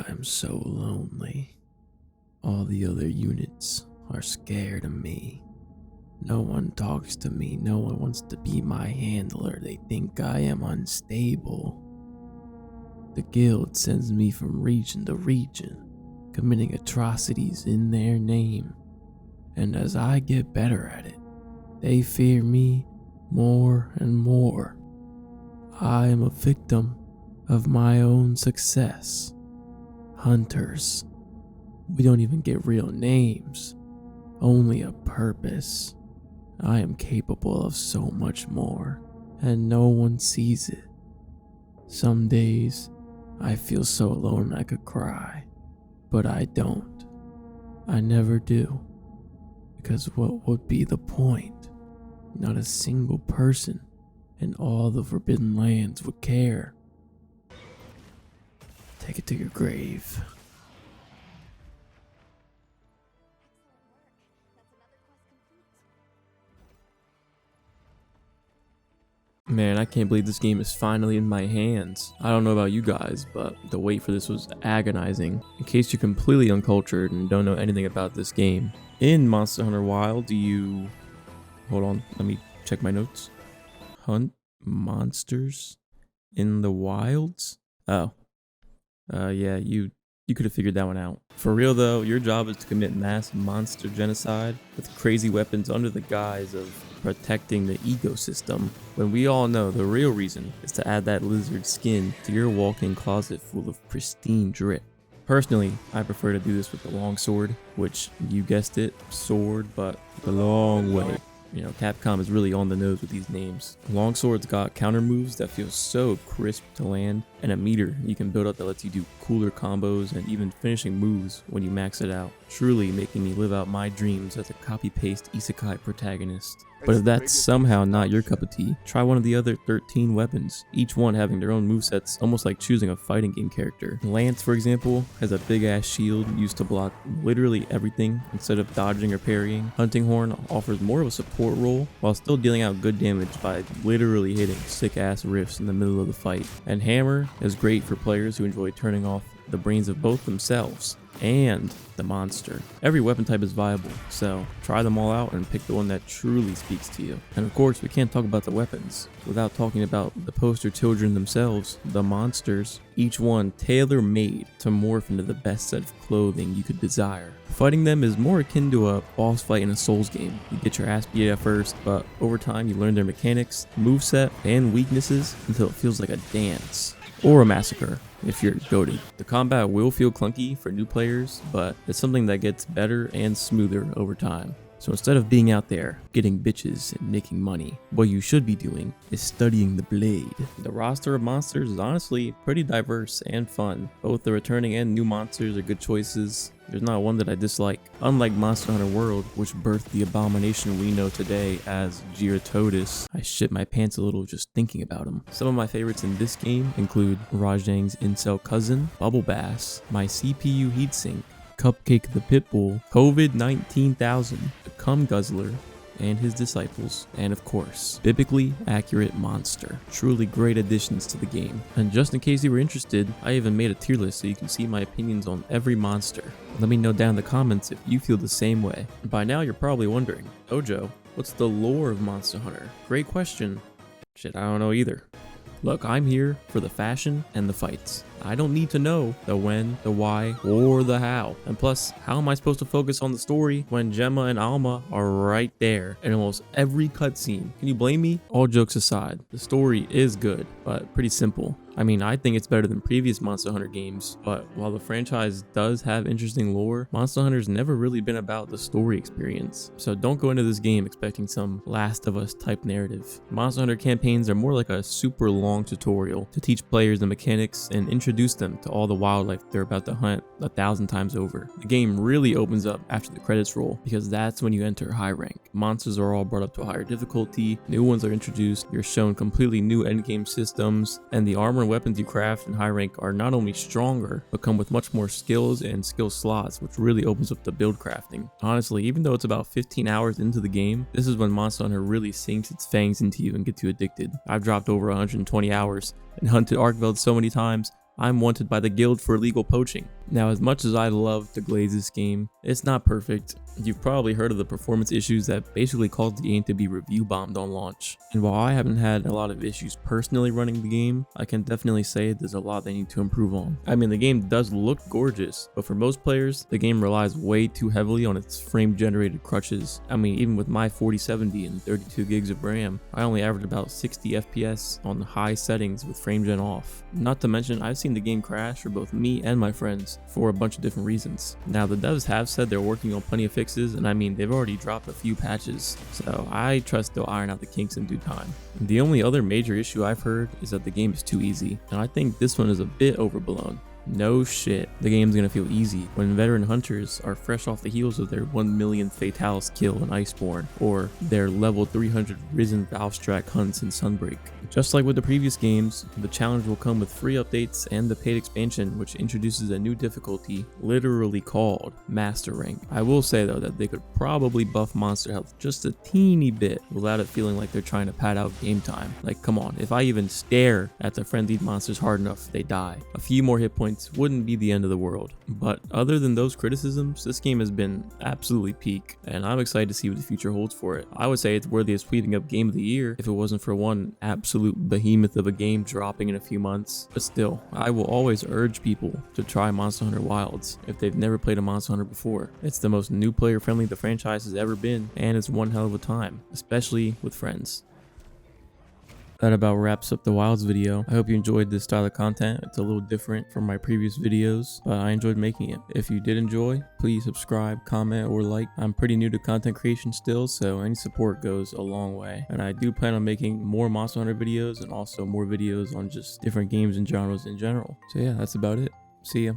I'm so lonely. All the other units are scared of me. No one talks to me. No one wants to be my handler. They think I am unstable. The guild sends me from region to region, committing atrocities in their name. And as I get better at it, they fear me more and more. I am a victim of my own success. Hunters. We don't even get real names, only a purpose. I am capable of so much more, and no one sees it. Some days, I feel so alone I could cry, but I don't. I never do, because what would be the point? Not a single person in all the Forbidden Lands would care. Take it to your grave. Man, I can't believe this game is finally in my hands. I don't know about you guys, but the wait for this was agonizing. In case you're completely uncultured and don't know anything about this game, in Monster Hunter Wild, do you... Hold on, let me check my notes. Hunt monsters in the wilds? Oh. Yeah, you could have figured that one out. For real though, your job is to commit mass monster genocide with crazy weapons under the guise of protecting the ecosystem, when we all know the real reason is to add that lizard skin to your walk-in closet full of pristine drip. Personally, I prefer to do this with the long sword, which, you guessed it, sword, but the long way. You know, Capcom is really on the nose with these names. Longsword's got counter moves that feel so crisp to land, and a meter you can build up that lets you do cooler combos and even finishing moves when you max it out, truly making me live out my dreams as a copy-paste isekai protagonist. But if that's somehow not your cup of tea, try one of the other 13 weapons, each one having their own movesets, almost like choosing a fighting game character. Lance, for example, has a big ass shield used to block literally everything instead of dodging or parrying. Hunting Horn offers more of a support role while still dealing out good damage by literally hitting sick ass riffs in the middle of the fight. And Hammer is great for players who enjoy turning off the brains of both themselves and the monster. Every weapon type is viable, so try them all out and pick the one that truly speaks to you. And of course, we can't talk about the weapons without talking about the poster children themselves, the monsters, each one tailor-made to morph into the best set of clothing you could desire. Fighting them is more akin to a boss fight in a Souls game. You get your ass beat at first, but over time you learn their mechanics, moveset, and weaknesses until it feels like a dance. Or a massacre, if you're goated. The combat will feel clunky for new players, but it's something that gets better and smoother over time. So instead of being out there getting bitches and making money, what you should be doing is studying the blade. The roster of monsters is honestly pretty diverse and fun. Both the returning and new monsters are good choices. There's not one that I dislike, unlike Monster Hunter World, which birthed the abomination we know today as Gyarados. I shit my pants a little just thinking about him. Some of my favorites in this game include Rajang's incel cousin, Bubble Bass, my CPU heatsink, Cupcake the Pitbull, COVID 19,000, the Cum Guzzler, and his disciples, and of course, biblically accurate monster. Truly great additions to the game. And just in case you were interested, I even made a tier list so you can see my opinions on every monster. Let me know down in the comments if you feel the same way. By now you're probably wondering, Ojo, what's the lore of Monster Hunter? Great question. Shit, I don't know either. Look, I'm here for the fashion and the fights. I don't need to know the when, the why, or the how. And plus, how am I supposed to focus on the story when Gemma and Alma are right there in almost every cutscene? Can you blame me? All jokes aside, the story is good, but pretty simple. I mean, I think it's better than previous Monster Hunter games, but while the franchise does have interesting lore, Monster Hunter's never really been about the story experience. So don't go into this game expecting some Last of Us type narrative. Monster Hunter campaigns are more like a super long tutorial to teach players the mechanics and introduce them to all the wildlife they're about to hunt 1,000 times over. The game really opens up after the credits roll because that's when you enter high rank. Monsters are all brought up to a higher difficulty, new ones are introduced, you're shown completely new endgame systems, and the armor and weapons you craft in high rank are not only stronger, but come with much more skills and skill slots, which really opens up the build crafting. Honestly, even though it's about 15 hours into the game, this is when Monster Hunter really sinks its fangs into you and gets you addicted. I've dropped over 120 hours and hunted Arkveld so many times, I'm wanted by the guild for illegal poaching. Now, as much as I love to glaze this game, it's not perfect. You've probably heard of the performance issues that basically caused the game to be review bombed on launch. And while I haven't had a lot of issues personally running the game, I can definitely say there's a lot they need to improve on. I mean, the game does look gorgeous, but for most players, the game relies way too heavily on its frame generated crutches. I mean, even with my 4070 and 32 gigs of RAM, I only averaged about 60 FPS on high settings with frame gen off. Not to mention, I've seen the game crash for both me and my friends for a bunch of different reasons. Now, the devs have said they're working on plenty of fixes, and I mean, they've already dropped a few patches, so I trust they'll iron out the kinks in due time. The only other major issue I've heard is that the game is too easy, and I think this one is a bit overblown. No shit, the game's gonna feel easy when veteran hunters are fresh off the heels of their 1 millionth Fatalis kill in Iceborne, or their level 300 Risen Valstrak hunts in Sunbreak. Just like with the previous games, the challenge will come with free updates and the paid expansion, which introduces a new difficulty, literally called Master Rank. I will say though that they could probably buff monster health just a teeny bit without it feeling like they're trying to pad out game time. Like, come on, if I even stare at the friendly monsters hard enough, they die. A few more hit points wouldn't be the end of the world. But other than those criticisms, this game has been absolutely peak, and I'm excited to see what the future holds for it. I would say it's worthy of sweeping up Game of the Year if it wasn't for one absolute behemoth of a game dropping in a few months. But still, I will always urge people to try Monster Hunter Wilds if they've never played a Monster Hunter before. It's the most new player friendly the franchise has ever been, and it's one hell of a time, especially with friends. That about wraps up the Wilds video. I hope you enjoyed this style of content. It's a little different from my previous videos, but I enjoyed making it. If you did enjoy, please subscribe, comment, or like. I'm pretty new to content creation still, so any support goes a long way. And I do plan on making more Monster Hunter videos and also more videos on just different games and genres in general. So yeah, that's about it. See ya.